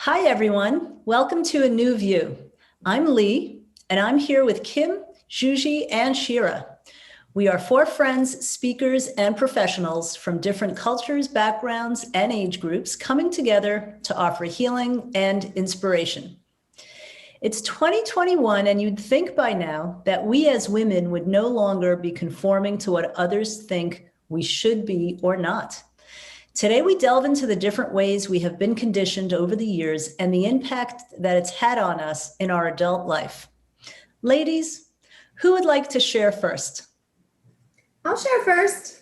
Hi, everyone. Welcome to A New View. I'm Lee, and I'm here with Kim, Juji, and Shira. We are four friends, speakers, and professionals from different cultures, backgrounds, and age groups coming together to offer healing and inspiration. It's 2021, and you'd think by now that we as women would no longer be conforming to what others think we should be or not. Today, we delve into the different ways we have been conditioned over the years and the impact that it's had on us in our adult life. Ladies, who would like to share first? I'll share first.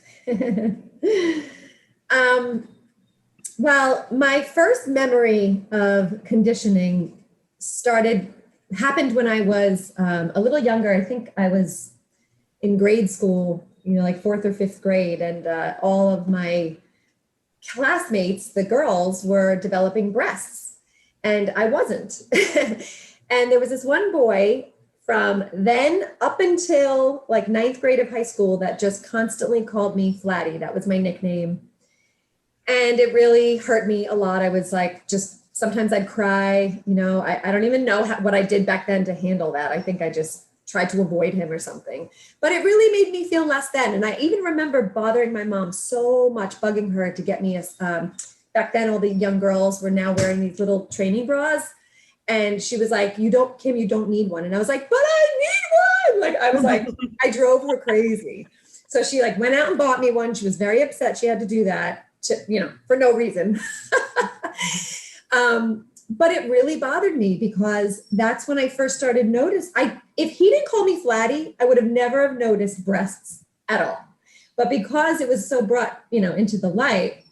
Well, my first memory of conditioning happened when I was a little younger. I think I was in grade school, like fourth or fifth grade, and all of my classmates, the girls, were developing breasts, and I wasn't. And there was this one boy from then up until like ninth grade of high school that just constantly called me Flatty. That was my nickname. And it really hurt me a lot. I was like, just sometimes I'd cry, I don't even know what I did back then to handle that. I think I just tried to avoid him or something, but it really made me feel less than. And I even remember bothering my mom so much, bugging her to get me back then all the young girls were now wearing these little training bras. And she was like, Kim, you don't need one. And I was like, but I need one. I drove her crazy. So she went out and bought me one. She was very upset. She had to do that for no reason. But it really bothered me because that's when I first started if he didn't call me Flatty, I would have never have noticed breasts at all. But because it was so brought, into the light,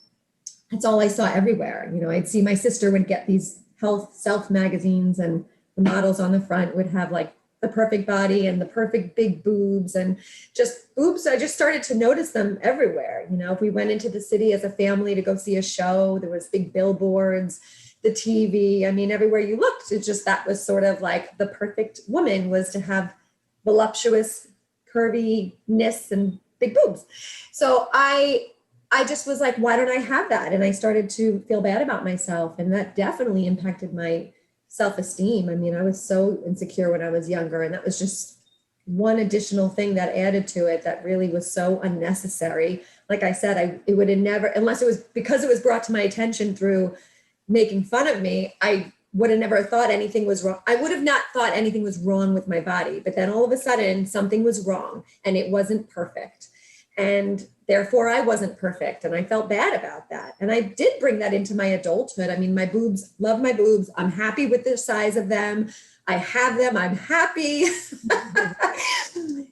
that's all I saw everywhere. I'd see my sister would get these health self magazines, and the models on the front would have the perfect body and the perfect big boobs and just boobs. I just started to notice them everywhere. If we went into the city as a family to go see a show, there was big billboards, the TV. Everywhere you looked, that was sort of like the perfect woman was to have voluptuous curviness and big boobs. So I just was like, why don't I have that? And I started to feel bad about myself. And that definitely impacted my self-esteem. I was so insecure when I was younger. And that was just one additional thing that added to it that really was so unnecessary. Like I said, it would have never, unless it was because it was brought to my attention through making fun of me, I would have never thought anything was wrong. I would have not thought anything was wrong with my body. But then all of a sudden, something was wrong and it wasn't perfect. And therefore, I wasn't perfect. And I felt bad about that. And I did bring that into my adulthood. My boobs, love my boobs. I'm happy with the size of them. I have them. I'm happy.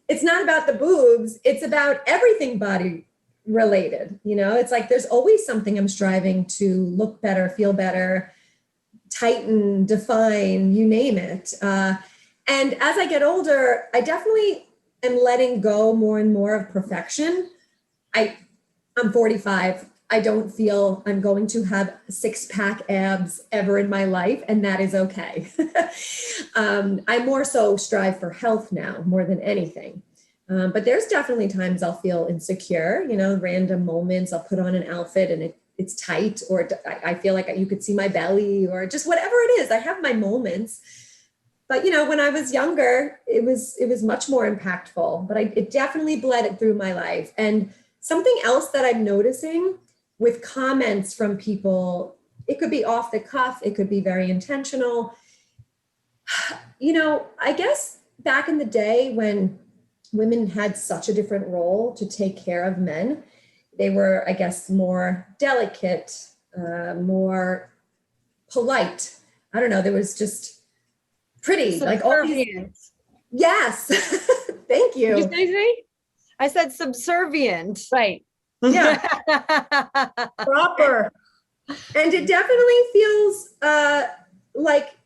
It's not about the boobs. It's about everything body related. It's like there's always something I'm striving to look better, feel better, tighten, define, you name it. And as I get older, I definitely am letting go more and more of perfection. I'm 45. I don't feel I'm going to have six-pack abs ever in my life, and that is okay. I more so strive for health now more than anything. But there's definitely times I'll feel insecure, random moments. I'll put on an outfit and it's tight, or I feel like you could see my belly, or just whatever it is. I have my moments. But, when I was younger, it was much more impactful, but it definitely bled it through my life. And something else that I'm noticing with comments from people, it could be off the cuff, it could be very intentional. I guess back in the day when women had such a different role to take care of men, they were, I guess, more delicate, more polite. I don't know, there was just pretty, all these. Yes. Thank you. Did you say me? I said subservient. Right. Yeah. Proper. And it definitely feels like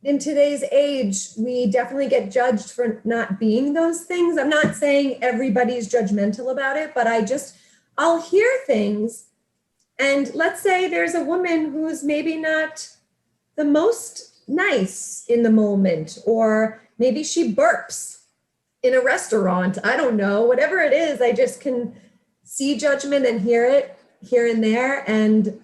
in today's age, we definitely get judged for not being those things. I'm not saying everybody's judgmental about it, but I'll hear things. And let's say there's a woman who's maybe not the most nice in the moment, or maybe she burps in a restaurant. I don't know, whatever it is, I just can see judgment and hear it here and there. And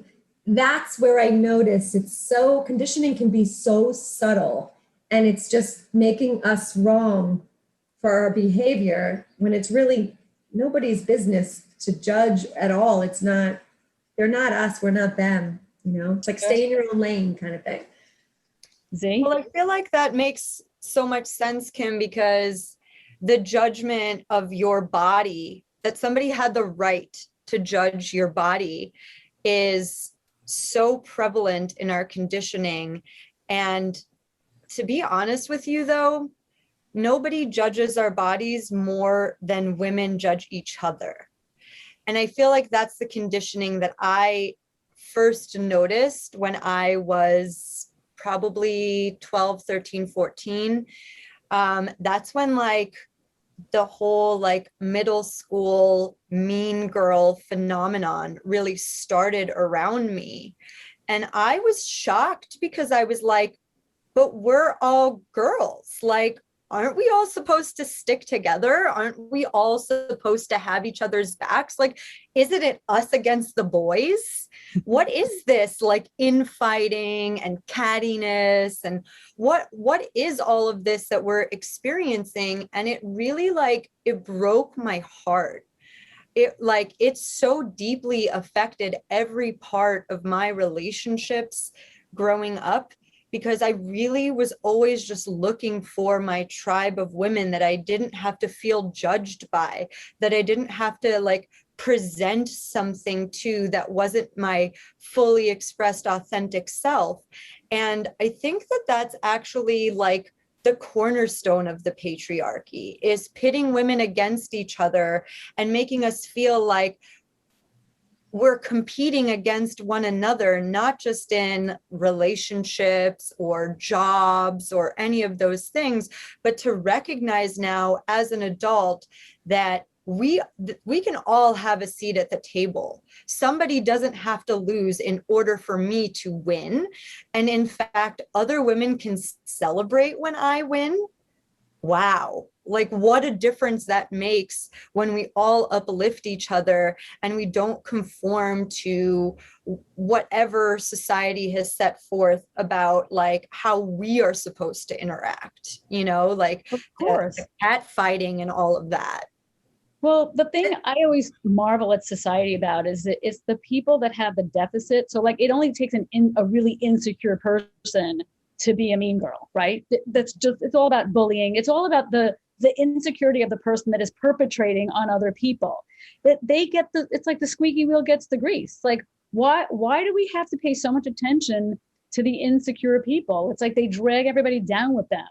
that's where I notice it's so, conditioning can be so subtle, and it's just making us wrong for our behavior when it's really nobody's business to judge at all. It's not, they're not us, we're not them, you know, it's like stay in your own lane kind of thing. Z? Well, I feel like that makes so much sense, Kim, because the judgment of your body, that somebody had the right to judge your body, is so prevalent in our conditioning. And to be honest with you, though, nobody judges our bodies more than women judge each other. And I feel like that's the conditioning that I first noticed when I was probably 12, 13, 14. That's when like the whole like middle school mean girl phenomenon really started around me. And I was shocked because I was like, but we're all girls. Like, aren't we all supposed to stick together? Aren't we all supposed to have each other's backs? Like, isn't it us against the boys? What is this like infighting and cattiness? And what is all of this that we're experiencing? And it really like, it broke my heart. It so deeply affected every part of my relationships growing up, because I really was always just looking for my tribe of women that I didn't have to feel judged by, that I didn't have to like present something to that wasn't my fully expressed authentic self. And I think that that's actually like the cornerstone of the patriarchy, is pitting women against each other and making us feel like we're competing against one another, not just in relationships or jobs or any of those things, but to recognize now as an adult that we can all have a seat at the table. Somebody doesn't have to lose in order for me to win. And in fact, other women can celebrate when I win. Wow. Like what a difference that makes when we all uplift each other and we don't conform to whatever society has set forth about like how we are supposed to interact, you know, like Of course. the cat fighting and all of that. Well, the thing I always marvel at society about is that it's the people that have the deficit. So like it only takes a really insecure person to be a mean girl, right? That's just, it's all about bullying. It's all about the insecurity of the person that is perpetrating on other people. That they get it's like the squeaky wheel gets the grease. Like, why do we have to pay so much attention to the insecure people? It's like they drag everybody down with them.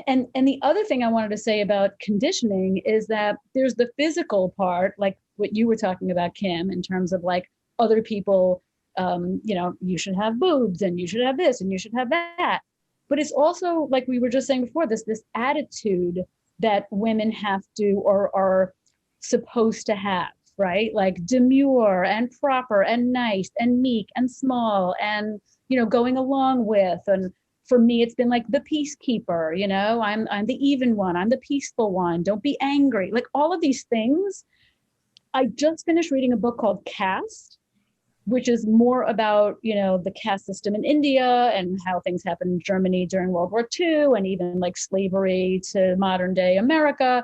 And the other thing I wanted to say about conditioning is that there's the physical part, like what you were talking about, Kim, in terms of like other people, you should have boobs and you should have this and you should have that. But it's also, like we were just saying before, this attitude that women have to or are supposed to have, right? Like demure and proper and nice and meek and small and, going along with. And for me, it's been like the peacekeeper, I'm the even one. I'm the peaceful one. Don't be angry. Like all of these things. I just finished reading a book called Caste, which is more about, the caste system in India and how things happened in Germany during World War II and even like slavery to modern day America.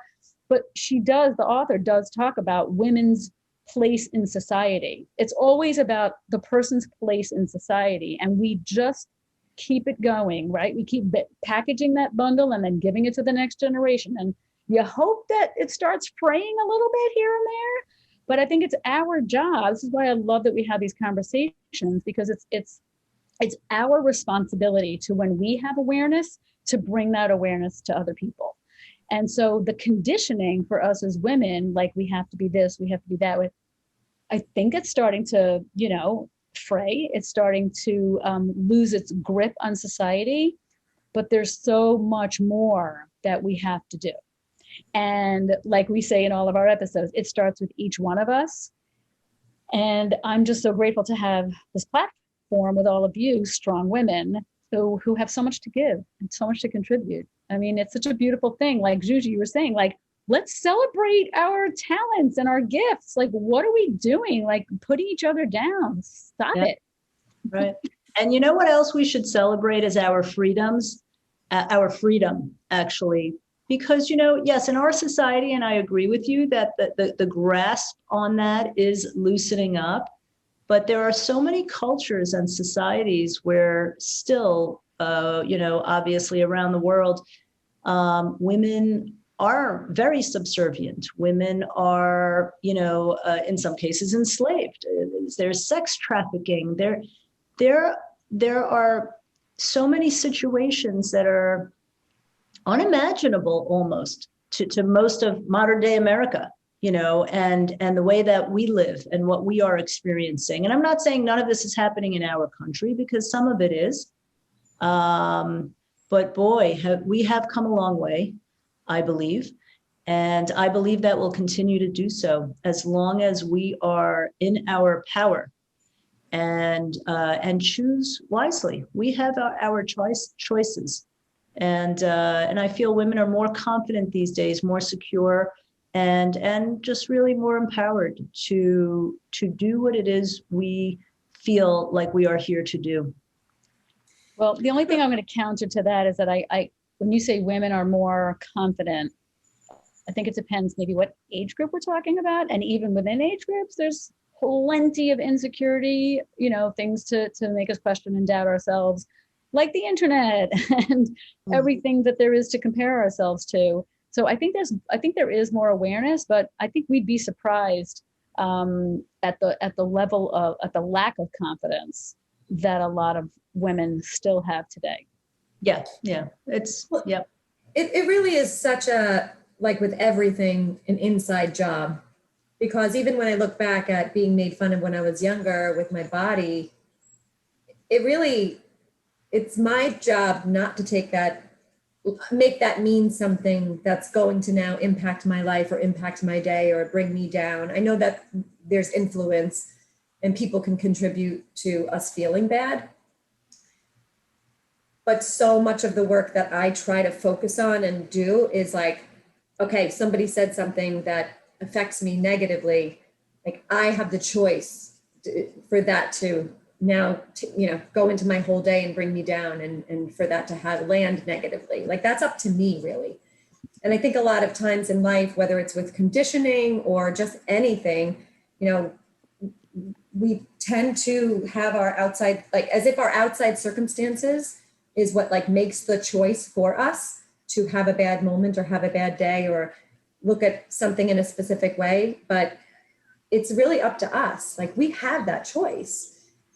But the author does talk about women's place in society. It's always about the person's place in society. And we just keep it going, right? We keep packaging that bundle and then giving it to the next generation. And you hope that it starts fraying a little bit here and there. But I think it's our job. This is why I love that we have these conversations, because it's our responsibility to, when we have awareness, to bring that awareness to other people. And so the conditioning for us as women, like we have to be this, we have to be that. I think it's starting to, fray. It's starting to lose its grip on society. But there's so much more that we have to do. And like we say in all of our episodes, it starts with each one of us. And I'm just so grateful to have this platform with all of you, strong women, who have so much to give and so much to contribute. I mean, it's such a beautiful thing. Like Juji, you were saying, like, let's celebrate our talents and our gifts. Like, what are we doing? Like putting each other down. Stop it. Right. And you know what else we should celebrate is our freedoms, our freedom, actually. Because, yes, in our society, and I agree with you that the grasp on that is loosening up, but there are so many cultures and societies where still, obviously around the world, women are very subservient. Women are, in some cases enslaved. There's sex trafficking. There are so many situations that are unimaginable almost to most of modern day America, and the way that we live and what we are experiencing. And I'm not saying none of this is happening in our country, because some of it is. But boy, we have come a long way, I believe. And I believe that we'll continue to do so as long as we are in our power and choose wisely. We have our choices. And I feel women are more confident these days, more secure, and just really more empowered to do what it is we feel like we are here to do. Well, the only thing I'm going to counter to that is that I when you say women are more confident, I think it depends maybe what age group we're talking about. And even within age groups, there's plenty of insecurity, things to make us question and doubt ourselves, like the internet and everything that there is to compare ourselves to. So I think there is more awareness, but I think we'd be surprised at the lack of confidence that a lot of women still have today. Yeah. It really is such a, like with everything, an inside job, because even when I look back at being made fun of when I was younger with my body, it's my job not to make that mean something that's going to now impact my life or impact my day or bring me down. I know that there's influence and people can contribute to us feeling bad. But so much of the work that I try to focus on and do is like, okay, somebody said something that affects me negatively. Like I have the choice for that to now, go into my whole day and bring me down, and for that to land negatively. Like that's up to me, really. And I think a lot of times in life, whether it's with conditioning or just anything, we tend to have our outside, like as if our outside circumstances is what like makes the choice for us to have a bad moment or have a bad day or look at something in a specific way. But it's really up to us. Like we have that choice.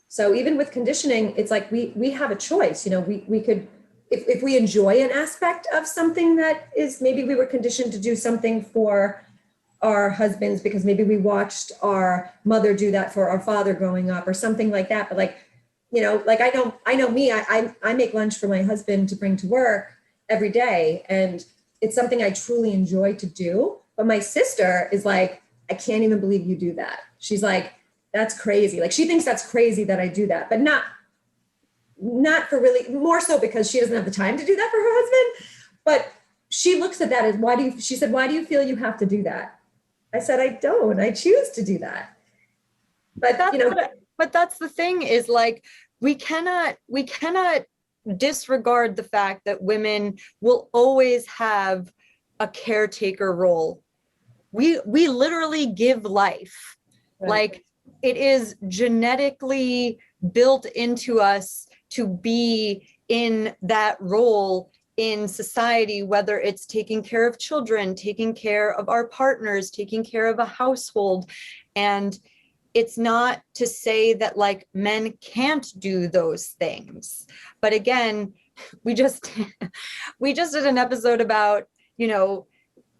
So even with conditioning, it's like we have a choice. We could, if we enjoy an aspect of something that is, maybe we were conditioned to do something for our husbands because maybe we watched our mother do that for our father growing up or something like that. But like I know me, I make lunch for my husband to bring to work every day. And it's something I truly enjoy to do. But my sister is like, I can't even believe you do that. She's like, that's crazy. Like she thinks that's crazy that I do that, but not for really, more so because she doesn't have the time to do that for her husband. But she looks at that as, she said, why do you feel you have to do that? I said, I don't, I choose to do that. But but that's the thing is like, we cannot disregard the fact that women will always have a caretaker role. We literally give life. Right. Like it is genetically built into us to be in that role in society, whether it's taking care of children, taking care of our partners, taking care of a household. And it's not to say that like men can't do those things. But again, we just did an episode about,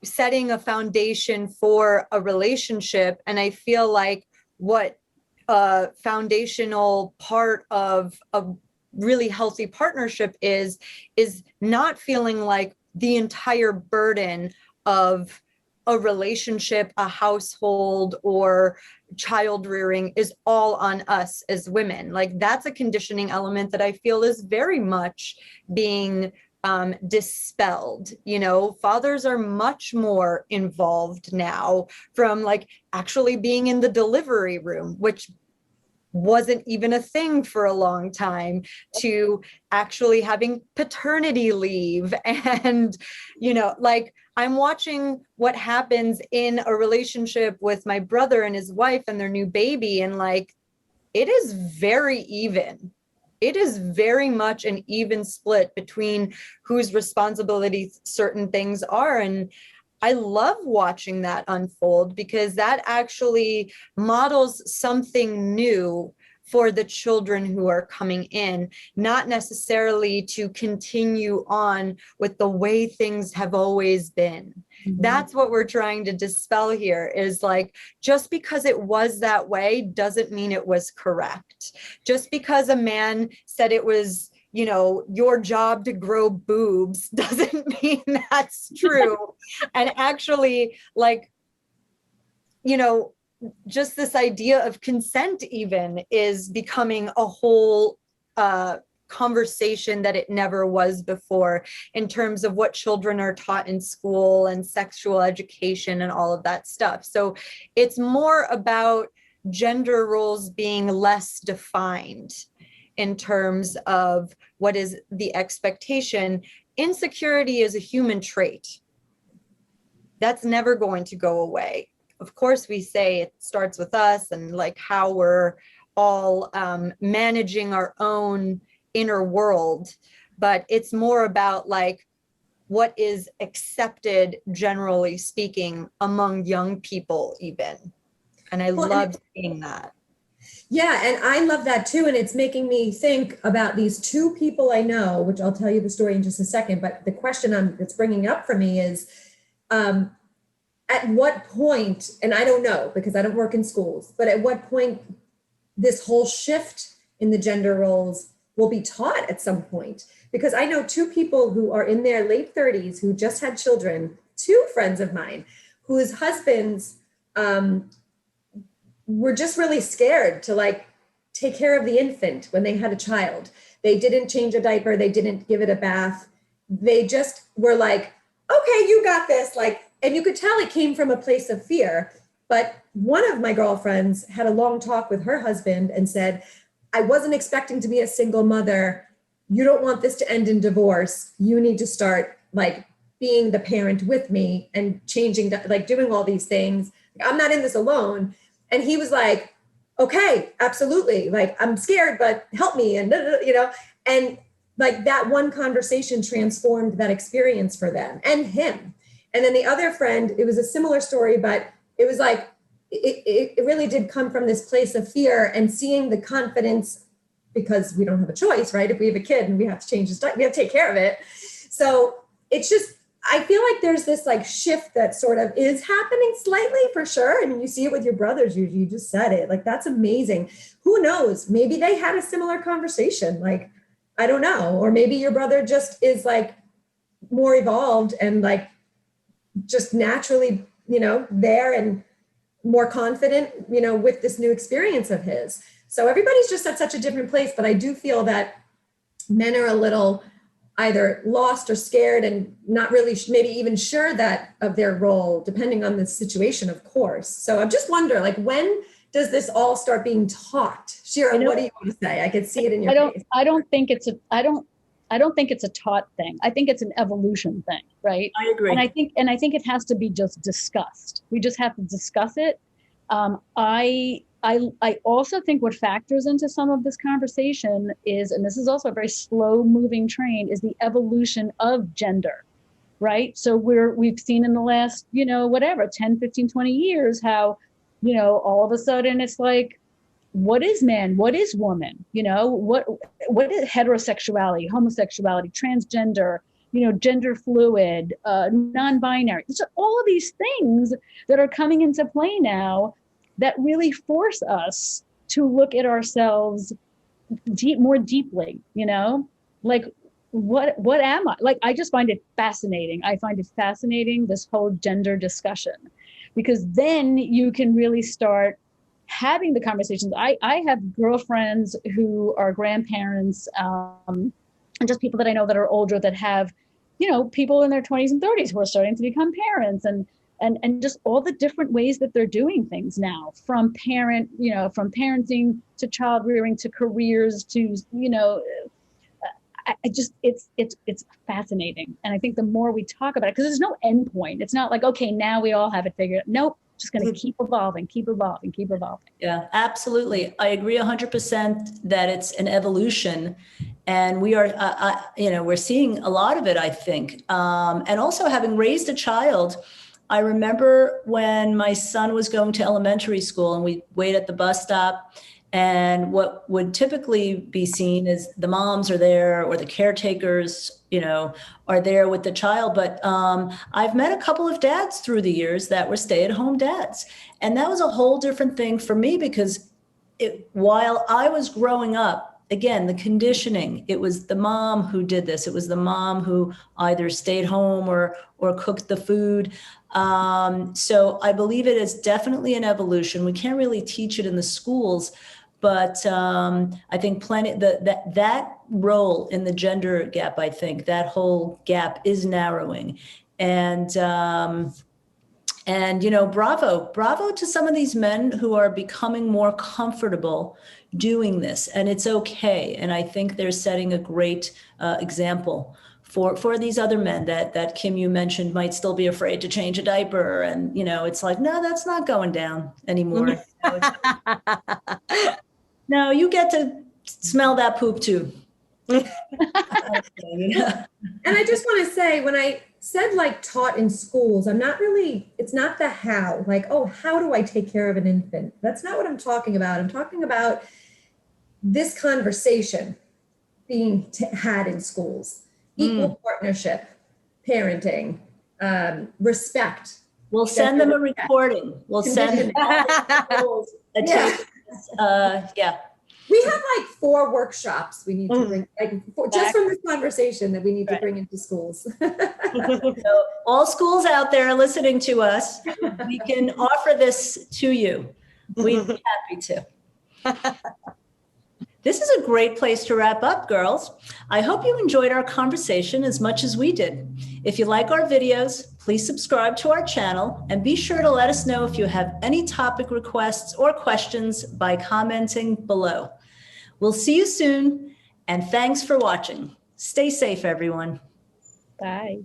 setting a foundation for a relationship. And I feel like what a foundational part of a really healthy partnership is not feeling like the entire burden of a relationship, a household, or child rearing is all on us as women. Like that's a conditioning element that I feel is very much being dispelled. Fathers are much more involved now, from like actually being in the delivery room, which wasn't even a thing for a long time, to actually having paternity leave. And, like, I'm watching what happens in a relationship with my brother and his wife and their new baby. And like, it is very even. It is very much an even split between whose responsibility certain things are. And I love watching that unfold, because that actually models something new for the children who are coming in, not necessarily to continue on with the way things have always been. Mhm. That's what we're trying to dispel here, is like, just because it was that way doesn't mean it was correct. Just because a man said it was, your job to grow boobs doesn't mean that's true. And actually, like, just this idea of consent even is becoming a whole conversation that it never was before, in terms of what children are taught in school and sexual education and all of that stuff. So it's more about gender roles being less defined in terms of what is the expectation. Insecurity is a human trait. That's never going to go away. Of course, we say it starts with us, and like how we're all managing our own inner world, but it's more about like what is accepted, generally speaking, among young people even. And I love seeing that. Yeah, and I love that too. And it's making me think about these two people I know, which I'll tell you the story in just a second. But the question that's bringing up for me is, at what point, and I don't know because I don't work in schools, but at what point this whole shift in the gender roles will be taught at some point? Because I know two people who are in their late 30s who just had children, two friends of mine, whose husbands were just really scared to like take care of the infant when they had a child. They didn't change a diaper. They didn't give it a bath. They just were like, okay, you got this. Like, and you could tell it came from a place of fear. But one of my girlfriends had a long talk with her husband and said, I wasn't expecting to be a single mother. You don't want this to end in divorce. You need to start like being the parent with me and changing, like doing all these things. I'm not in this alone. And he was like, okay, absolutely. Like, I'm scared, but help me. And, and like that one conversation transformed that experience for them and him. And then the other friend, it was a similar story, but it was like, it really did come from this place of fear and seeing the confidence, because we don't have a choice, right? If we have a kid and we have to change his diet, we have to take care of it. So it's just, I feel like there's this like shift that sort of is happening slightly for sure. I mean, you see it with your brothers, you just said it, like, that's amazing. Who knows? Maybe they had a similar conversation. Like, I don't know. Or maybe your brother just is like more evolved and like just naturally, there and more confident, with this new experience of his. So everybody's just at such a different place. But I do feel that men are a little either lost or scared and not really maybe even sure that of their role, depending on the situation, of course. So I just wonder, like, when does this all start being taught? Shira, what do you want to say? I could see it in your face. I don't think it's a taught thing. I think it's an evolution thing, right? I agree. And I think it has to be just discussed. We just have to discuss it. I also think what factors into some of this conversation is, and this is also a very slow moving train, is the evolution of gender, right? So we've seen in the last, 10, 15, 20 years, how, all of a sudden it's like, what is man? What is woman? What is heterosexuality, homosexuality, transgender, gender fluid, non-binary? So all of these things that are coming into play now that really force us to look at ourselves more deeply, like what am I? Like, I just find it fascinating. I find it fascinating, this whole gender discussion, because then you can really start having the conversations. I have girlfriends who are grandparents, and just people that I know that are older that have, people in their 20s and 30s who are starting to become parents. And and just all the different ways that they're doing things now, from from parenting to child rearing to careers to, I just, it's fascinating. And I think the more we talk about it, because there's no end point. It's not like, okay, now we all have it figured out. Nope. Just going to keep evolving, keep evolving, keep evolving. Yeah, absolutely. I agree 100% that it's an evolution, and we are, we're seeing a lot of it, I think. And also, having raised a child, I remember when my son was going to elementary school and we wait at the bus stop, and what would typically be seen is the moms are there or the caretakers, are there with the child. But I've met a couple of dads through the years that were stay-at-home dads. And that was a whole different thing for me, because while I was growing up, again, the conditioning, it was the mom who did this. It was the mom who either stayed home or cooked the food. So I believe it is definitely an evolution. We can't really teach it in the schools, but I think that role in the gender gap, I think that whole gap is narrowing. And bravo to some of these men who are becoming more comfortable doing this, and it's okay. And I think they're setting a great example for these other men that Kim, you mentioned, might still be afraid to change a diaper. And, it's like, no, that's not going down anymore. No, you get to smell that poop too. And I just want to say, when I said taught in schools, it's not the how, how do I take care of an infant? That's not what I'm talking about. I'm talking about this conversation being had in schools, equal partnership, parenting, respect. We'll send them a recording. We'll send them yeah. We have 4 workshops we need to bring, just from this conversation that we need to bring into schools. So all schools out there listening to us, we can offer this to you. We'd be happy to. This is a great place to wrap up, girls. I hope you enjoyed our conversation as much as we did. If you like our videos, please subscribe to our channel and be sure to let us know if you have any topic requests or questions by commenting below. We'll see you soon, and thanks for watching. Stay safe, everyone. Bye.